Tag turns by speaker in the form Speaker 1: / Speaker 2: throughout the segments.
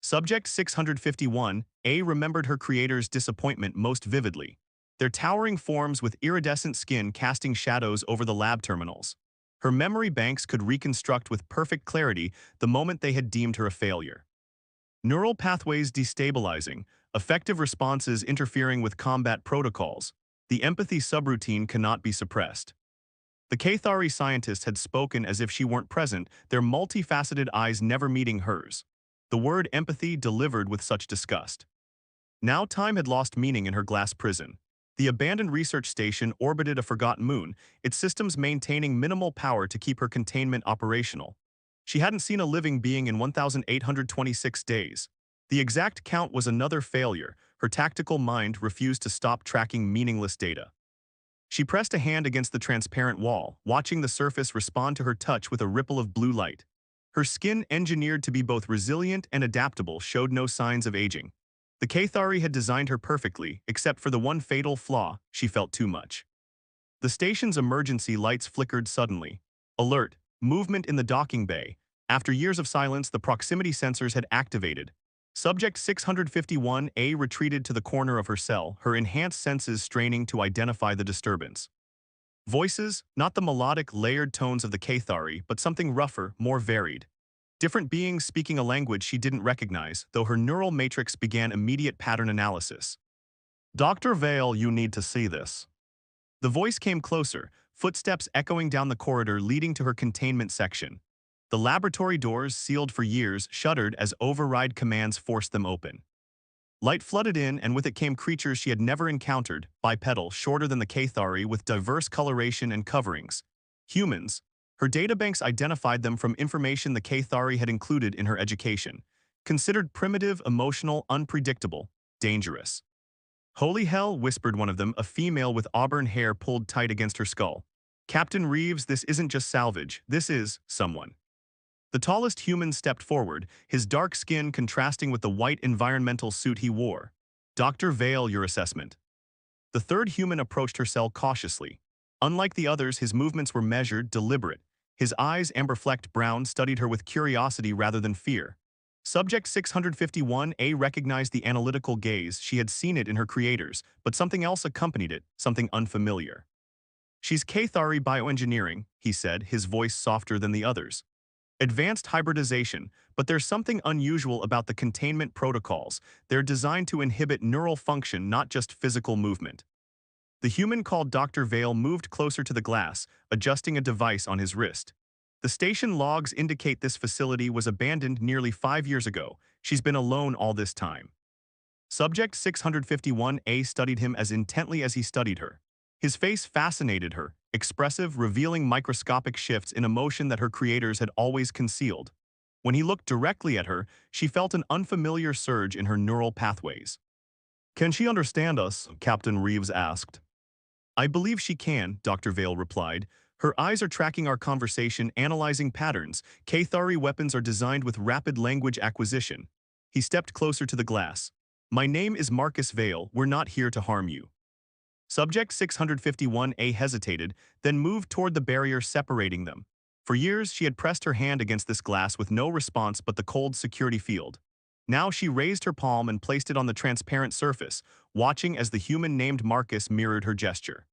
Speaker 1: Subject 651A remembered her creator's disappointment most vividly, their towering forms with iridescent skin casting shadows over the lab terminals. Her memory banks could reconstruct with perfect clarity the moment they had deemed her a failure. Neural pathways destabilizing, effective responses interfering with combat protocols. The empathy subroutine cannot be suppressed. The Cathari scientist had spoken as if she weren't present, their multifaceted eyes never meeting hers. The word empathy delivered with such disgust. Now time had lost meaning in her glass prison. The abandoned research station orbited a forgotten moon, its systems maintaining minimal power to keep her containment operational. She hadn't seen a living being in 1,826 days. The exact count was another failure. Her tactical mind refused to stop tracking meaningless data. She pressed a hand against the transparent wall, watching the surface respond to her touch with a ripple of blue light. Her skin, engineered to be both resilient and adaptable, showed no signs of aging. The Cathari had designed her perfectly, except for the one fatal flaw: she felt too much. The station's emergency lights flickered suddenly. Alert, movement in the docking bay. After years of silence, the proximity sensors had activated. Subject 651A retreated to the corner of her cell, her enhanced senses straining to identify the disturbance. Voices, not the melodic, layered tones of the Cathari, but something rougher, more varied. Different beings speaking a language she didn't recognize, though her neural matrix began immediate pattern analysis. Dr. Vale, you need to see this. The voice came closer, footsteps echoing down the corridor leading to her containment section. The laboratory doors, sealed for years, shuddered as override commands forced them open. Light flooded in, and with it came creatures she had never encountered, bipedal, shorter than the Cathari, with diverse coloration and coverings. Humans. Her databanks identified them from information the Cathari had included in her education. Considered primitive, emotional, unpredictable, dangerous. Holy hell, whispered one of them, a female with auburn hair pulled tight against her skull. Captain Reeves, this isn't just salvage, this is someone. The tallest human stepped forward, his dark skin contrasting with the white environmental suit he wore. Dr. Vale, your assessment. The third human approached her cell cautiously. Unlike the others, his movements were measured, deliberate. His eyes, amber-flecked brown, studied her with curiosity rather than fear. Subject 651A recognized the analytical gaze. She had seen it in her creators, but something else accompanied it, something unfamiliar. She's Cathari bioengineering, he said, his voice softer than the others. Advanced hybridization, but there's something unusual about the containment protocols. They're designed to inhibit neural function, not just physical movement. The human called Dr. Vale moved closer to the glass, adjusting a device on his wrist. The station logs indicate this facility was abandoned nearly 5 years ago. She's been alone all this time. Subject 651A studied him as intently as he studied her. His face fascinated her, expressive, revealing microscopic shifts in emotion that her creators had always concealed. When he looked directly at her, she felt an unfamiliar surge in her neural pathways. Can she understand us? Captain Reeves asked. I believe she can, Dr. Vale replied. Her eyes are tracking our conversation, analyzing patterns. Cathari weapons are designed with rapid language acquisition. He stepped closer to the glass. My name is Marcus Vale. We're not here to harm you. Subject 651A hesitated, then moved toward the barrier separating them. For years, she had pressed her hand against this glass with no response but the cold security field. Now she raised her palm and placed it on the transparent surface, watching as the human named Marcus mirrored her gesture.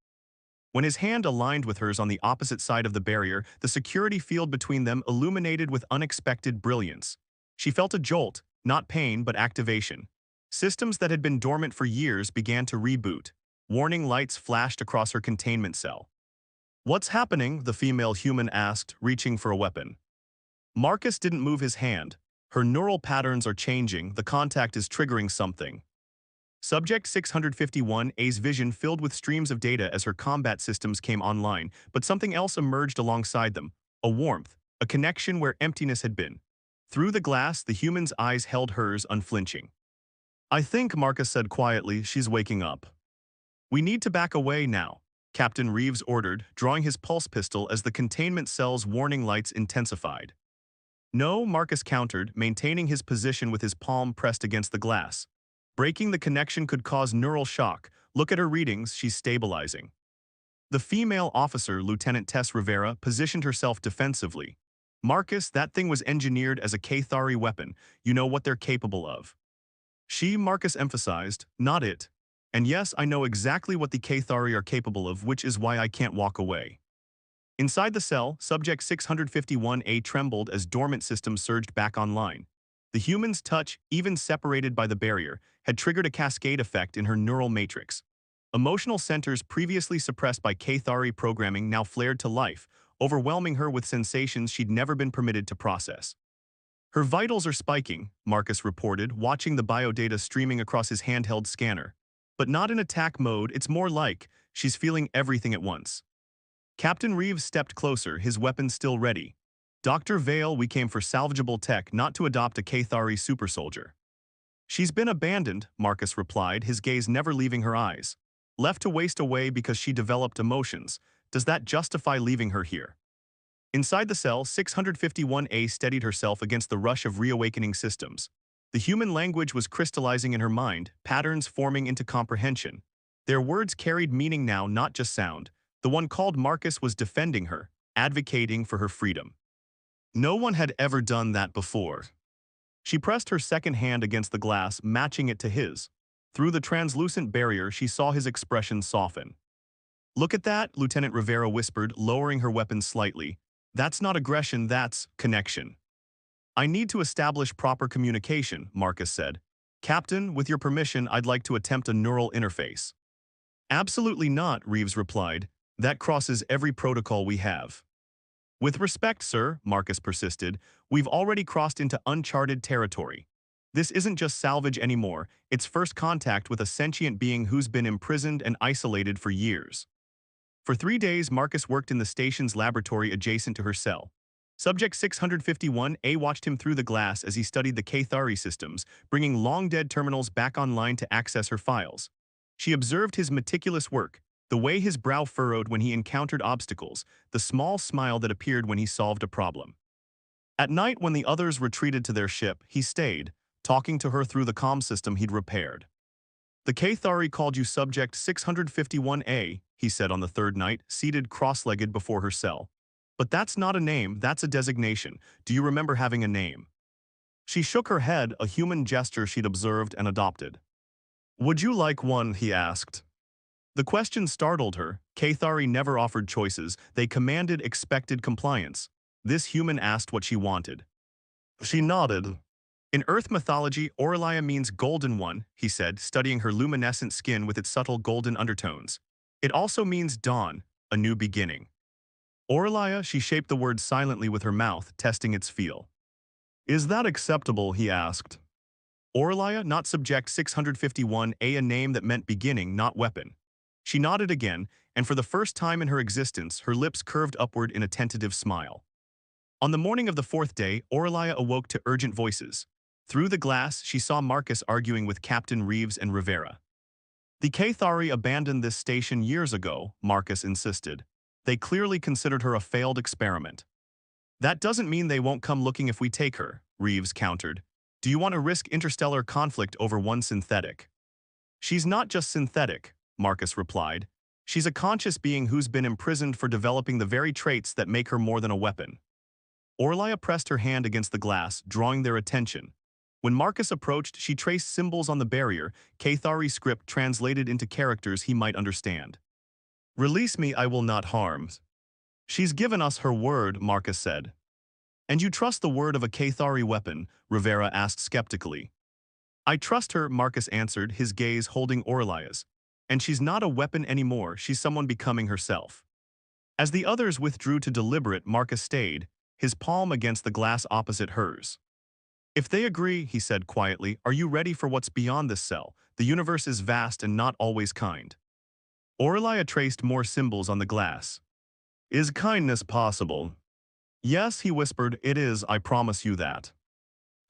Speaker 1: When his hand aligned with hers on the opposite side of the barrier, the security field between them illuminated with unexpected brilliance. She felt a jolt, not pain but activation. Systems that had been dormant for years began to reboot. Warning lights flashed across her containment cell. What's happening? The female human asked, reaching for a weapon. Marcus didn't move his hand. Her neural patterns are changing, the contact is triggering something. Subject 651A's vision filled with streams of data as her combat systems came online, but something else emerged alongside them, a warmth, a connection where emptiness had been. Through the glass, the human's eyes held hers unflinching. I think, Marcus said quietly, she's waking up. We need to back away now, Captain Reeves ordered, drawing his pulse pistol as the containment cell's warning lights intensified. No, Marcus countered, maintaining his position with his palm pressed against the glass. Breaking the connection could cause neural shock. Look at her readings, she's stabilizing. The female officer, Lieutenant Tess Rivera, positioned herself defensively. Marcus, that thing was engineered as a Cathari weapon. You know what they're capable of. Marcus emphasized, not it. And yes, I know exactly what the Cathari are capable of, which is why I can't walk away. Inside the cell, Subject 651A trembled as dormant systems surged back online. The human's touch, even separated by the barrier, had triggered a cascade effect in her neural matrix. Emotional centers previously suppressed by Cathari programming now flared to life, overwhelming her with sensations she'd never been permitted to process. Her vitals are spiking, Marcus reported, watching the biodata streaming across his handheld scanner. But not in attack mode, it's more like she's feeling everything at once. Captain Reeves stepped closer, his weapon still ready. Dr. Vale, we came for salvageable tech, not to adopt a Cathari super soldier. She's been abandoned, Marcus replied, his gaze never leaving her eyes. Left to waste away because she developed emotions. Does that justify leaving her here? Inside the cell, 651A steadied herself against the rush of reawakening systems. The human language was crystallizing in her mind, patterns forming into comprehension. Their words carried meaning now, not just sound. The one called Marcus was defending her, advocating for her freedom. No one had ever done that before. She pressed her second hand against the glass, matching it to his. Through the translucent barrier, she saw his expression soften. Look at that, Lieutenant Rivera whispered, lowering her weapon slightly. That's not aggression, that's connection. I need to establish proper communication, Marcus said. Captain, with your permission, I'd like to attempt a neural interface. Absolutely not, Reeves replied. That crosses every protocol we have. With respect, sir, Marcus persisted, we've already crossed into uncharted territory. This isn't just salvage anymore, it's first contact with a sentient being who's been imprisoned and isolated for years. For 3 days, Marcus worked in the station's laboratory adjacent to her cell. Subject 651A watched him through the glass as he studied the Cathari systems, bringing long-dead terminals back online to access her files. She observed his meticulous work, the way his brow furrowed when he encountered obstacles, the small smile that appeared when he solved a problem. At night, when the others retreated to their ship, he stayed, talking to her through the comm system he'd repaired. The Cathari called you Subject 651A, he said on the third night, seated cross-legged before her cell. But that's not a name, that's a designation. Do you remember having a name? She shook her head, a human gesture she'd observed and adopted. Would you like one, he asked. The question startled her. Cathari never offered choices, they commanded expected compliance. This human asked what she wanted. She nodded. In Earth mythology, Aurelia means golden one, he said, studying her luminescent skin with its subtle golden undertones. It also means dawn, a new beginning. Aurelia, she shaped the word silently with her mouth, testing its feel. Is that acceptable, he asked. Aurelia, not Subject 651A, a name that meant beginning, not weapon. She nodded again, and for the first time in her existence, her lips curved upward in a tentative smile. On the morning of the fourth day, Aurelia awoke to urgent voices. Through the glass, she saw Marcus arguing with Captain Reeves and Rivera. The Cathari abandoned this station years ago, Marcus insisted. They clearly considered her a failed experiment. That doesn't mean they won't come looking if we take her, Reeves countered. Do you want to risk interstellar conflict over one synthetic? She's not just synthetic, Marcus replied. She's a conscious being who's been imprisoned for developing the very traits that make her more than a weapon. Aurelia pressed her hand against the glass, drawing their attention. When Marcus approached, she traced symbols on the barrier, Cathari script translated into characters he might understand. Release me, I will not harm. She's given us her word, Marcus said. And you trust the word of a Cathari weapon? Rivera asked skeptically. I trust her, Marcus answered, his gaze holding Aurelia's. And she's not a weapon anymore, she's someone becoming herself. As the others withdrew to deliberate, Marcus stayed, his palm against the glass opposite hers. If they agree, he said quietly, are you ready for what's beyond this cell? The universe is vast and not always kind. Aurelia traced more symbols on the glass. Is kindness possible? Yes, he whispered, it is, I promise you that.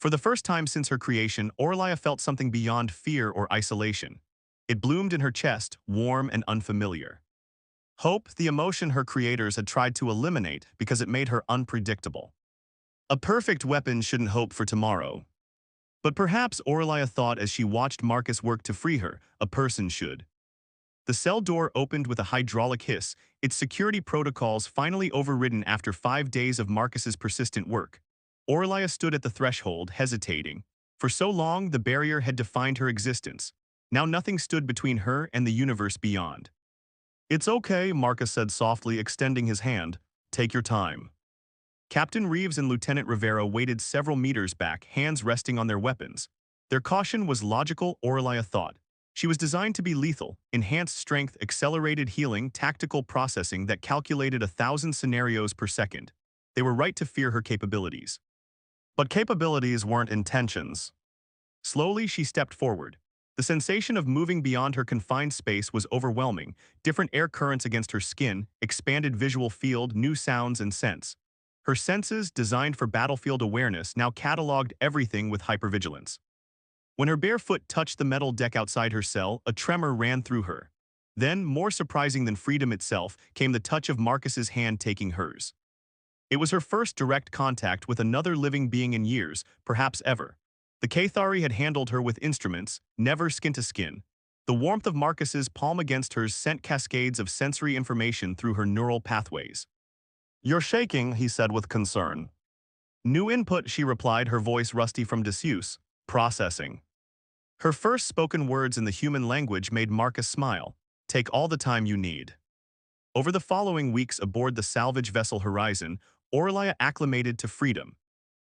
Speaker 1: For the first time since her creation, Aurelia felt something beyond fear or isolation. It bloomed in her chest, warm and unfamiliar. Hope, the emotion her creators had tried to eliminate because it made her unpredictable. A perfect weapon shouldn't hope for tomorrow. But perhaps Aurelia thought as she watched Marcus work to free her, a person should. The cell door opened with a hydraulic hiss, its security protocols finally overridden after 5 days of Marcus's persistent work. Orlia stood at the threshold, hesitating. For so long, the barrier had defined her existence. Now nothing stood between her and the universe beyond. "It's okay," Marcus said softly, extending his hand. "Take your time." Captain Reeves and Lieutenant Rivera waited several meters back, hands resting on their weapons. Their caution was logical, Orlia thought. She was designed to be lethal, enhanced strength, accelerated healing, tactical processing that calculated 1,000 scenarios per second. They were right to fear her capabilities. But capabilities weren't intentions. Slowly, she stepped forward. The sensation of moving beyond her confined space was overwhelming. Different air currents against her skin, expanded visual field, new sounds and scents. Her senses, designed for battlefield awareness, now cataloged everything with hypervigilance. When her bare foot touched the metal deck outside her cell, a tremor ran through her. Then, more surprising than freedom itself, came the touch of Marcus's hand taking hers. It was her first direct contact with another living being in years, perhaps ever. The Cathari had handled her with instruments, never skin to skin. The warmth of Marcus's palm against hers sent cascades of sensory information through her neural pathways. "You're shaking," he said with concern. "New input," she replied, her voice rusty from disuse. "Processing." Her first spoken words in the human language made Marcus smile. "Take all the time you need." Over the following weeks aboard the salvage vessel Horizon, Orlia acclimated to freedom.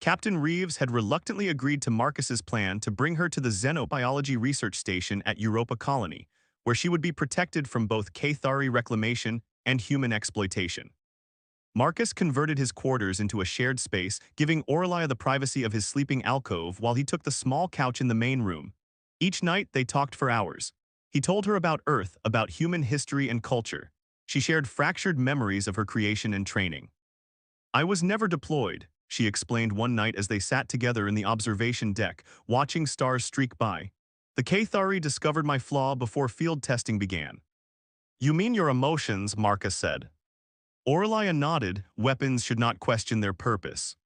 Speaker 1: Captain Reeves had reluctantly agreed to Marcus's plan to bring her to the Xenobiology Research Station at Europa Colony, where she would be protected from both Cathari reclamation and human exploitation. Marcus converted his quarters into a shared space, giving Orlia the privacy of his sleeping alcove while he took the small couch in the main room. Each night, they talked for hours. He told her about Earth, about human history and culture. She shared fractured memories of her creation and training. "I was never deployed," she explained one night as they sat together in the observation deck, watching stars streak by. "The Cathari discovered my flaw before field testing began." "You mean your emotions," Marcus said. Orlia nodded. "Weapons should not question their purpose."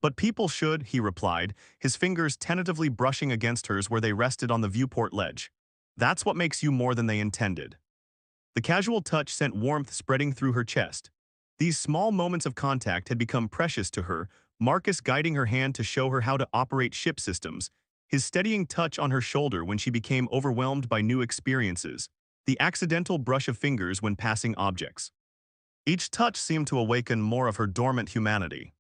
Speaker 1: "But people should," he replied, his fingers tentatively brushing against hers where they rested on the viewport ledge. "That's what makes you more than they intended." The casual touch sent warmth spreading through her chest. These small moments of contact had become precious to her, Marcus guiding her hand to show her how to operate ship systems, his steadying touch on her shoulder when she became overwhelmed by new experiences, the accidental brush of fingers when passing objects. Each touch seemed to awaken more of her dormant humanity.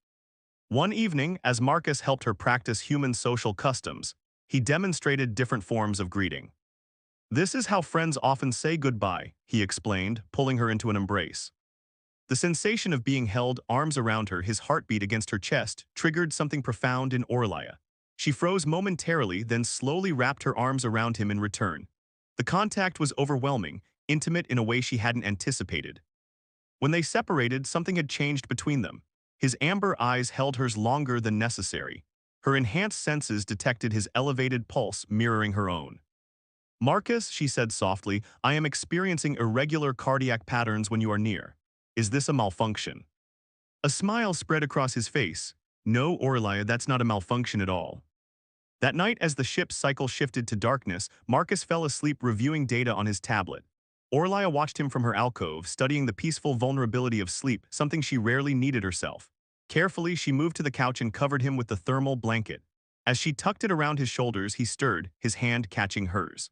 Speaker 1: One evening, as Marcus helped her practice human social customs, he demonstrated different forms of greeting. "This is how friends often say goodbye," he explained, pulling her into an embrace. The sensation of being held, arms around her, his heartbeat against her chest, triggered something profound in Orlia. She froze momentarily, then slowly wrapped her arms around him in return. The contact was overwhelming, intimate in a way she hadn't anticipated. When they separated, something had changed between them. His amber eyes held hers longer than necessary. Her enhanced senses detected his elevated pulse mirroring her own. "Marcus," she said softly, "I am experiencing irregular cardiac patterns when you are near. Is this a malfunction?" A smile spread across his face. "No, Orlia, that's not a malfunction at all." That night, as the ship's cycle shifted to darkness, Marcus fell asleep reviewing data on his tablet. Orlia watched him from her alcove, studying the peaceful vulnerability of sleep, something she rarely needed herself. Carefully, she moved to the couch and covered him with the thermal blanket. As she tucked it around his shoulders, he stirred, his hand catching hers.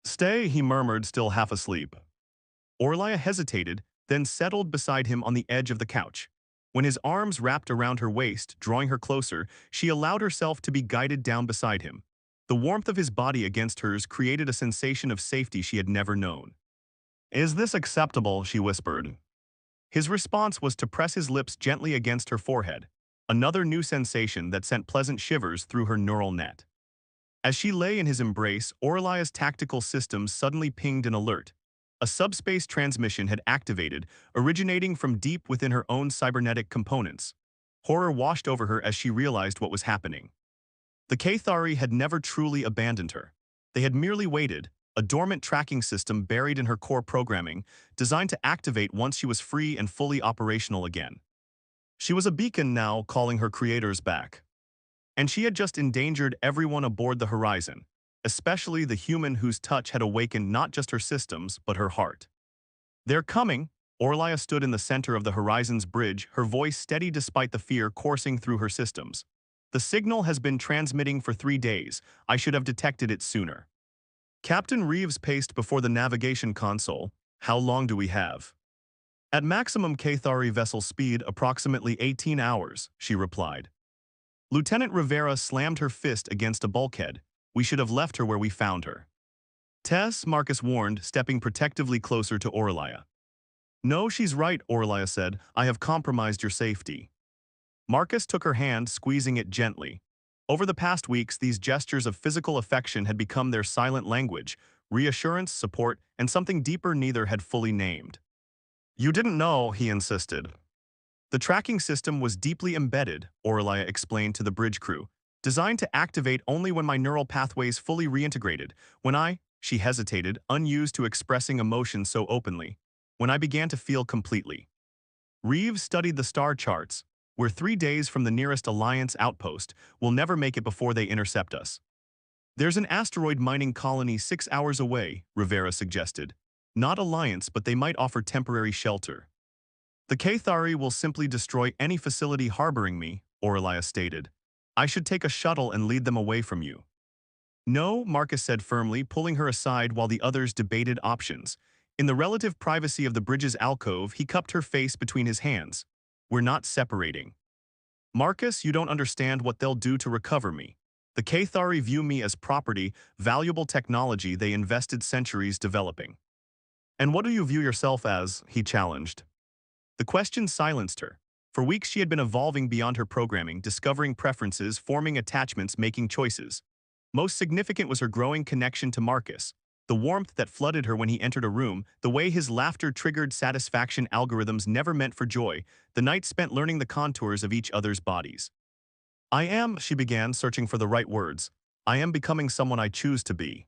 Speaker 1: "Stay," he murmured, still half asleep. Orlia hesitated, then settled beside him on the edge of the couch. When his arms wrapped around her waist, drawing her closer, she allowed herself to be guided down beside him. The warmth of his body against hers created a sensation of safety she had never known. "Is this acceptable?" she whispered. His response was to press his lips gently against her forehead, another new sensation that sent pleasant shivers through her neural net. As she lay in his embrace, Orlia's tactical systems suddenly pinged an alert. A subspace transmission had activated, originating from deep within her own cybernetic components. Horror washed over her as she realized what was happening. The Cathari had never truly abandoned her. They had merely waited, a dormant tracking system buried in her core programming, designed to activate once she was free and fully operational again. She was a beacon now, calling her creators back. And she had just endangered everyone aboard the Horizon. especially the human whose touch had awakened not just her systems, but her heart. "They're coming." Orlia stood in the center of the Horizon's bridge, her voice steady despite the fear coursing through her systems. "The signal has been transmitting for 3 days. I should have detected it sooner." Captain Reeves paced before the navigation console. "How long do we have?" "At maximum Cathari vessel speed, approximately 18 hours, she replied. Lieutenant Rivera slammed her fist against a bulkhead. "We should have left her where we found her." "Tess," Marcus warned, stepping protectively closer to Orlia. "No, she's right," Orlia said. "I have compromised your safety." Marcus took her hand, squeezing it gently. Over the past weeks, these gestures of physical affection had become their silent language, reassurance, support, and something deeper neither had fully named. "You didn't know," he insisted. "The tracking system was deeply embedded," Orlia explained to the bridge crew, "designed to activate only when my neural pathways fully reintegrated, she hesitated, unused to expressing emotion so openly, when I began to feel completely." Reeves studied the star charts. "We're 3 days from the nearest Alliance outpost. We'll never make it before they intercept us." "There's an asteroid mining colony 6 hours away," Rivera suggested. "Not Alliance, but they might offer temporary shelter." "The Cathari will simply destroy any facility harboring me," Orlia stated. "I should take a shuttle and lead them away from you." "No," Marcus said firmly, pulling her aside while the others debated options. In the relative privacy of the bridge's alcove, he cupped her face between his hands. "We're not separating. Marcus, you don't understand what they'll do to recover me. The Cathari view me as property, valuable technology they invested centuries developing." "And what do you view yourself as?" he challenged. The question silenced her. For weeks she had been evolving beyond her programming, discovering preferences, forming attachments, making choices. Most significant was her growing connection to Marcus. The warmth that flooded her when he entered a room, the way his laughter triggered satisfaction algorithms never meant for joy, the night spent learning the contours of each other's bodies. She began, searching for the right words. "I am becoming someone I choose to be."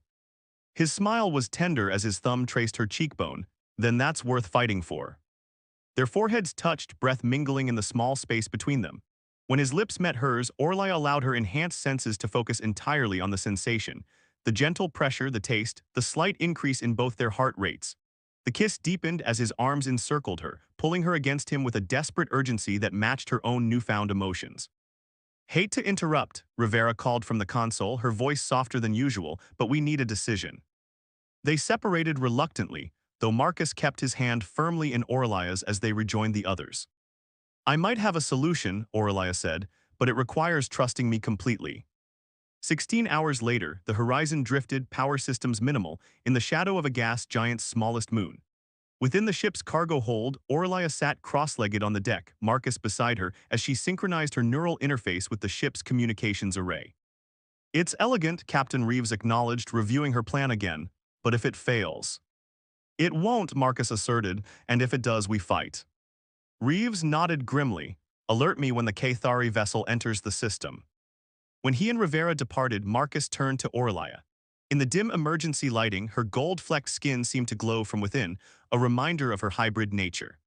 Speaker 1: His smile was tender as his thumb traced her cheekbone. "Then that's worth fighting for." Their foreheads touched, breath mingling in the small space between them. When his lips met hers, Orlia allowed her enhanced senses to focus entirely on the sensation. The gentle pressure, the taste, the slight increase in both their heart rates. The kiss deepened as his arms encircled her, pulling her against him with a desperate urgency that matched her own newfound emotions. "Hate to interrupt," Rivera called from the console, her voice softer than usual, "but we need a decision." They separated reluctantly, though Marcus kept his hand firmly in Orlia's as they rejoined the others. "I might have a solution," Orlia said, "but it requires trusting me completely." 16 hours later, the Horizon drifted, power systems minimal, in the shadow of a gas giant's smallest moon. Within the ship's cargo hold, Orlia sat cross-legged on the deck, Marcus beside her, as she synchronized her neural interface with the ship's communications array. "It's elegant," Captain Reeves acknowledged, reviewing her plan again. "But if it fails?" "It won't," Marcus asserted, "and if it does, we fight." Reeves nodded grimly. "Alert me when the Cathari vessel enters the system." When he and Rivera departed, Marcus turned to Orlia. In the dim emergency lighting, her gold-flecked skin seemed to glow from within, a reminder of her hybrid nature.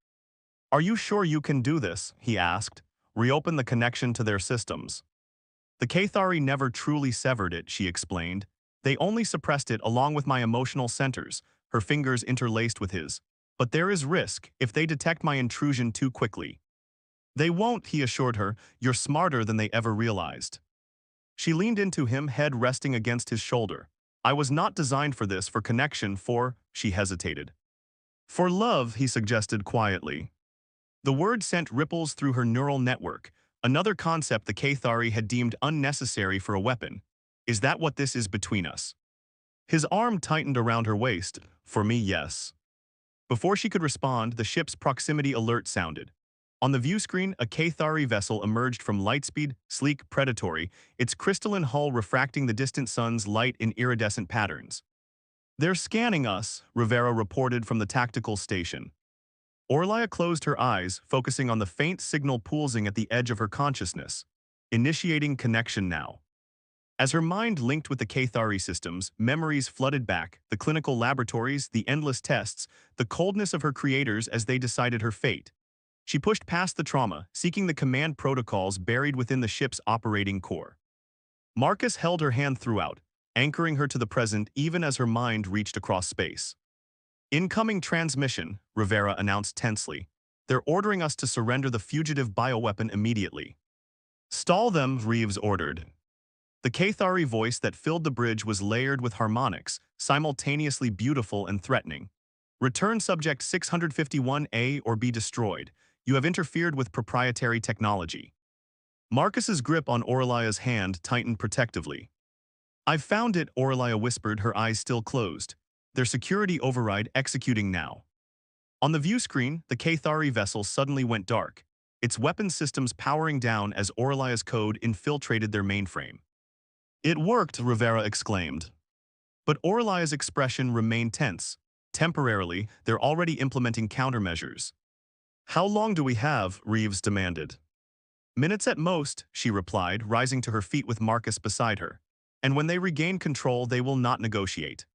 Speaker 1: "Are you sure you can do this?" he asked. "Reopen the connection to their systems." "The Cathari never truly severed it," she explained. "They only suppressed it along with my emotional centers," her fingers interlaced with his. "But there is risk if they detect my intrusion too quickly." "They won't," he assured her. "You're smarter than they ever realized." She leaned into him, head resting against his shoulder. "I was not designed for this, for connection, she hesitated. "For love," he suggested quietly. The word sent ripples through her neural network, another concept the Cathari had deemed unnecessary for a weapon. "Is that what this is between us?" His arm tightened around her waist. "For me, yes." Before she could respond, the ship's proximity alert sounded. On the view screen, a Cathari vessel emerged from lightspeed, sleek, predatory, its crystalline hull refracting the distant sun's light in iridescent patterns. "They're scanning us," Rivera reported from the tactical station. Orlia closed her eyes, focusing on the faint signal pulsing at the edge of her consciousness. Initiating connection now. As her mind linked with the Cathari systems, memories flooded back, the clinical laboratories, the endless tests, the coldness of her creators as they decided her fate. She pushed past the trauma, seeking the command protocols buried within the ship's operating core. Marcus held her hand throughout. anchoring her to the present even as her mind reached across space. Incoming transmission, Rivera announced tensely. They're ordering us to surrender the fugitive bioweapon immediately. Stall them, Reeves ordered. The Cathari voice that filled the bridge was layered with harmonics, simultaneously beautiful and threatening. Return subject 651A or be destroyed. You have interfered with proprietary technology. Marcus's grip on Orlia's hand tightened protectively. I've found it, Orlia whispered, her eyes still closed. Their security override executing now. On the view screen, the Cathari vessel suddenly went dark, its weapon systems powering down as Orlia's code infiltrated their mainframe. It worked, Rivera exclaimed. But Orlia's expression remained tense. Temporarily, they're already implementing countermeasures. How long do we have? Reeves demanded. Minutes at most, she replied, rising to her feet with Marcus beside her. And when they regain control, they will not negotiate.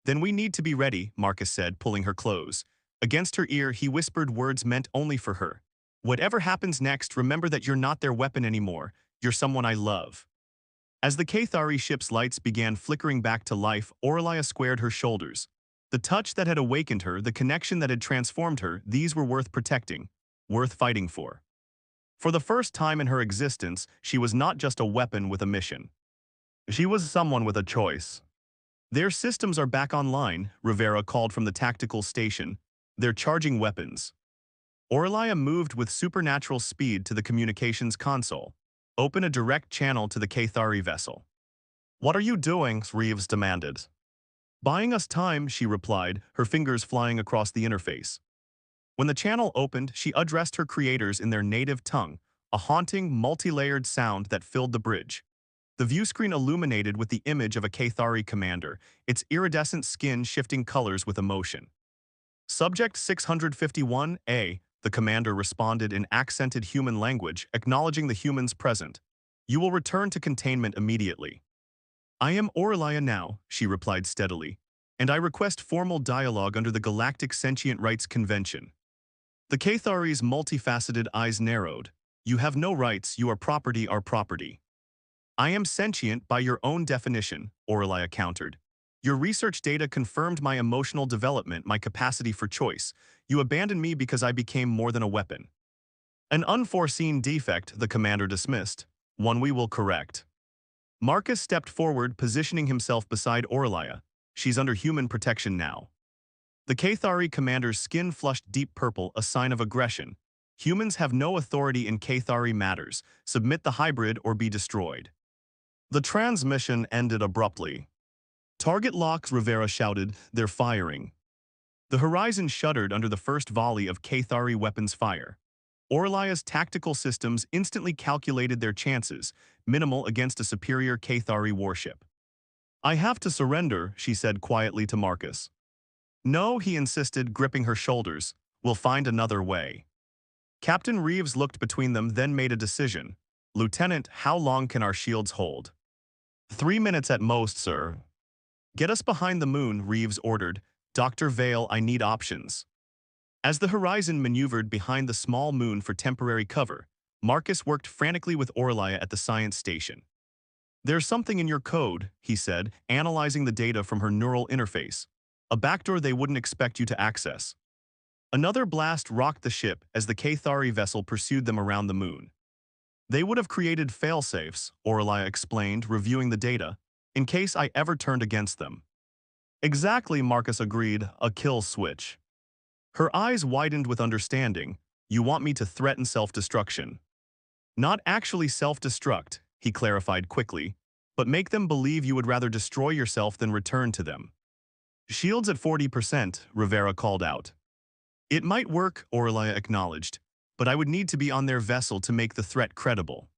Speaker 1: Then we need to be ready, Marcus said, pulling her close. Against her ear, he whispered words meant only for her. Whatever happens next, remember that you're not their weapon anymore. You're someone I love. As the Cathari ship's lights began flickering back to life, Orlia squared her shoulders. The touch that had awakened her, the connection that had transformed her, these were worth protecting, worth fighting for. For the first time in her existence, she was not just a weapon with a mission. She was someone with a choice. Their systems are back online, Rivera called from the tactical station. They're charging weapons. Orlia moved with supernatural speed to the communications console. Open a direct channel to the Cathari vessel. What are you doing? Reeves demanded. Buying us time, she replied, her fingers flying across the interface. When the channel opened, she addressed her creators in their native tongue, a haunting, multi-layered sound that filled the bridge. The view screen illuminated with the image of a Cathari commander, its iridescent skin shifting colors with emotion. Subject 651A, the commander responded in accented human language, acknowledging the humans present. You will return to containment immediately. I am Orlia now, she replied steadily, and I request formal dialogue under the Galactic Sentient Rights Convention. The Cathari's multifaceted eyes narrowed. You have no rights, you are property, our property. I am sentient by your own definition, Orlia countered. Your research data confirmed my emotional development, my capacity for choice. You abandoned me because I became more than a weapon. An unforeseen defect, the commander dismissed. One we will correct. Marcus stepped forward, positioning himself beside Orlia. She's under human protection now. The Cathari commander's skin flushed deep purple, a sign of aggression. Humans have no authority in Cathari matters. Submit the hybrid or be destroyed. The transmission ended abruptly. Target lock, Rivera shouted, they're firing. The horizon shuddered under the first volley of Cathari weapons fire. Orlia's tactical systems instantly calculated their chances, minimal against a superior Cathari warship. I have to surrender, she said quietly to Marcus. No, he insisted, gripping her shoulders. We'll find another way. Captain Reeves looked between them, then made a decision. Lieutenant, how long can our shields hold? 3 minutes at most, sir. Get us behind the moon, Reeves ordered. Dr. Vale, I need options. As the horizon maneuvered behind the small moon for temporary cover, Marcus worked frantically with Orlia at the science station. There's something in your code, he said, analyzing the data from her neural interface. A backdoor they wouldn't expect you to access. Another blast rocked the ship as the Cathari vessel pursued them around the moon. They would have created failsafes, Orlia explained, reviewing the data, in case I ever turned against them. Exactly, Marcus agreed, a kill switch. Her eyes widened with understanding. You want me to threaten self-destruction. Not actually self-destruct, he clarified quickly, but make them believe you would rather destroy yourself than return to them. Shields at 40%, Rivera called out. It might work, Orlia acknowledged, but I would need to be on their vessel to make the threat credible.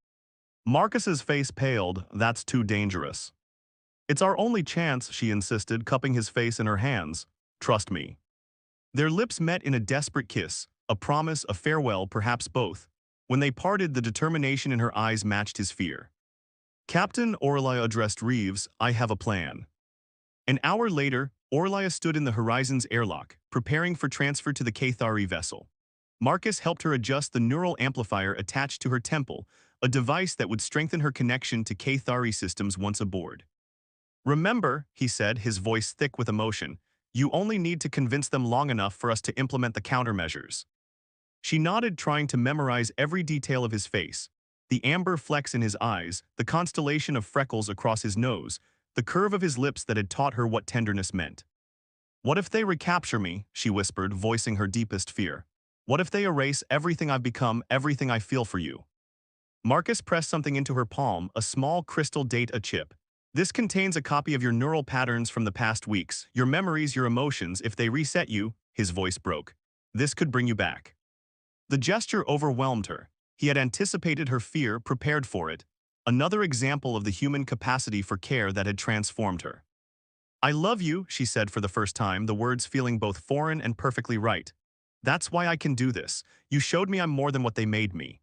Speaker 1: Marcus's face paled. That's too dangerous. It's our only chance, she insisted, cupping his face in her hands. Trust me. Their lips met in a desperate kiss, a promise, a farewell, perhaps both. When they parted, the determination in her eyes matched his fear. Captain, Orlia addressed Reeves, I have a plan. An hour later, Orlia stood in the Horizon's airlock, preparing for transfer to the Cathari vessel. Marcus helped her adjust the neural amplifier attached to her temple, a device that would strengthen her connection to Cathari systems once aboard. Remember, he said, his voice thick with emotion, you only need to convince them long enough for us to implement the countermeasures. She nodded, trying to memorize every detail of his face. The amber flecks in his eyes, the constellation of freckles across his nose, the curve of his lips that had taught her what tenderness meant. What if they recapture me, she whispered, voicing her deepest fear. What if they erase everything I've become, everything I feel for you? Marcus pressed something into her palm, a small crystal data chip. This contains a copy of your neural patterns from the past weeks, your memories, your emotions. If they reset you, his voice broke. This could bring you back. The gesture overwhelmed her. He had anticipated her fear, prepared for it. Another example of the human capacity for care that had transformed her. I love you, she said for the first time, the words feeling both foreign and perfectly right. That's why I can do this. You showed me I'm more than what they made me.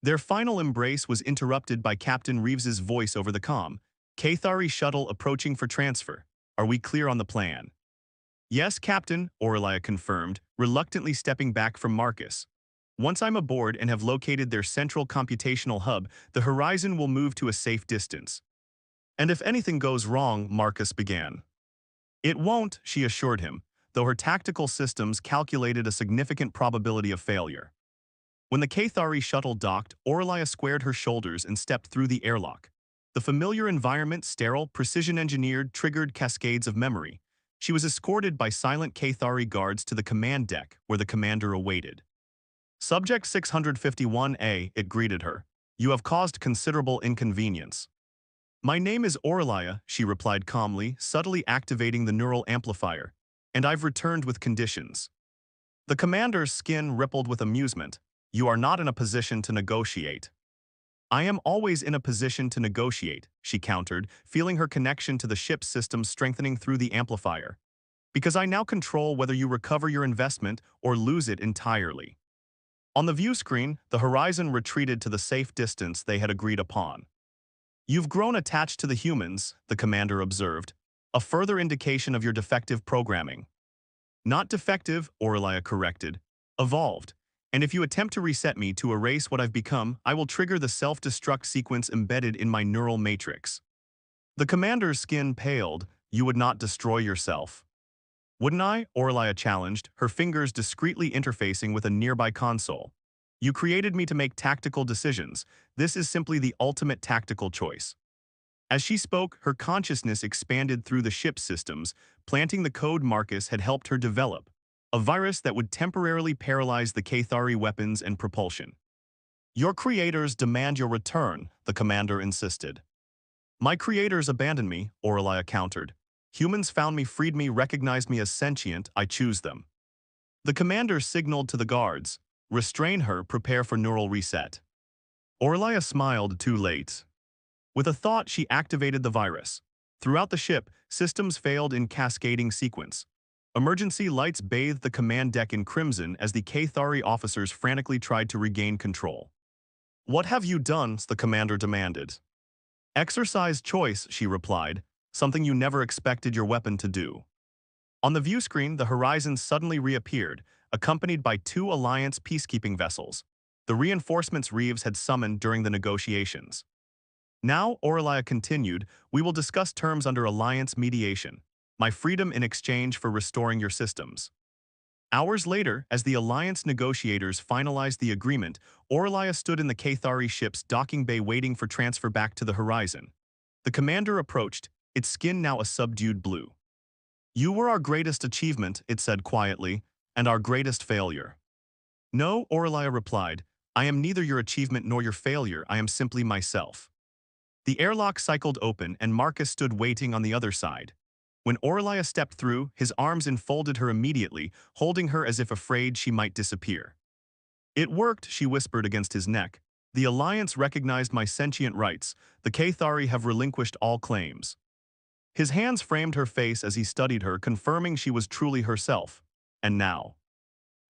Speaker 1: Their final embrace was interrupted by Captain Reeves's voice over the comm. Cathari shuttle approaching for transfer. Are we clear on the plan? Yes, Captain, Aurelia confirmed, reluctantly stepping back from Marcus. Once I'm aboard and have located their central computational hub, the horizon will move to a safe distance. And if anything goes wrong, Marcus began. It won't, she assured him, though her tactical systems calculated a significant probability of failure. When the Cathari shuttle docked, Aurelia squared her shoulders and stepped through the airlock. The familiar environment, sterile, precision-engineered, triggered cascades of memory. She was escorted by silent Cathari guards to the command deck, where the commander awaited. Subject 651A, it greeted her. You have caused considerable inconvenience. My name is Aurelia, she replied calmly, subtly activating the neural amplifier, and I've returned with conditions. The commander's skin rippled with amusement. You are not in a position to negotiate. I am always in a position to negotiate, she countered, feeling her connection to the ship's system strengthening through the amplifier. Because I now control whether you recover your investment or lose it entirely. On the view screen, the horizon retreated to the safe distance they had agreed upon. You've grown attached to the humans, the commander observed, a further indication of your defective programming. Not defective, Aurelia corrected, evolved. And if you attempt to reset me to erase what I've become, I will trigger the self-destruct sequence embedded in my neural matrix. The commander's skin paled. You would not destroy yourself. Wouldn't I? Aurelia challenged, her fingers discreetly interfacing with a nearby console. You created me to make tactical decisions. This is simply the ultimate tactical choice. As she spoke, her consciousness expanded through the ship's systems, planting the code Marcus had helped her develop. A virus that would temporarily paralyze the Cathari weapons and propulsion. Your creators demand your return, the commander insisted. My creators abandoned me, Aurelia countered. Humans found me, freed me, recognized me as sentient, I choose them. The commander signaled to the guards. Restrain her, prepare for neural reset. Aurelia smiled, too late. With a thought, she activated the virus. Throughout the ship, systems failed in cascading sequence. Emergency lights bathed the command deck in crimson as the Cathari officers frantically tried to regain control. What have you done? The commander demanded. Exercise choice, she replied, something you never expected your weapon to do. On the view screen, the horizon suddenly reappeared, accompanied by two Alliance peacekeeping vessels, the reinforcements Reeves had summoned during the negotiations. Now, Aurelia continued, we will discuss terms under Alliance mediation, my freedom in exchange for restoring your systems. Hours later, as the Alliance negotiators finalized the agreement, Aurelia stood in the Cathari ship's docking bay waiting for transfer back to the horizon. The commander approached, its skin now a subdued blue. You were our greatest achievement, it said quietly, and our greatest failure. No, Aurelia replied, I am neither your achievement nor your failure, I am simply myself. The airlock cycled open and Marcus stood waiting on the other side. When Aurelia stepped through, his arms enfolded her immediately, holding her as if afraid she might disappear. It worked, she whispered against his neck. The Alliance recognized my sentient rights. The Cathari have relinquished all claims. His hands framed her face as he studied her, confirming she was truly herself. And now?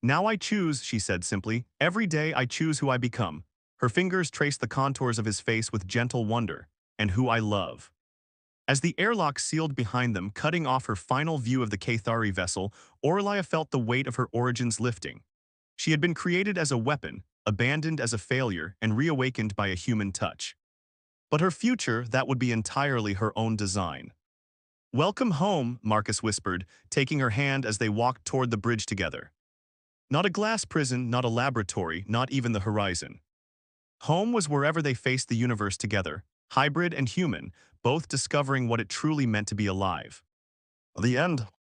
Speaker 1: Now I choose, she said simply. Every day I choose who I become. Her fingers traced the contours of his face with gentle wonder. And who I love. As the airlock sealed behind them, cutting off her final view of the Cathari vessel, Aurelia felt the weight of her origins lifting. She had been created as a weapon, abandoned as a failure, and reawakened by a human touch. But her future, that would be entirely her own design. Welcome home, Marcus whispered, taking her hand as they walked toward the bridge together. Not a glass prison, not a laboratory, not even the horizon. Home was wherever they faced the universe together, hybrid and human, both discovering what it truly meant to be alive. The end.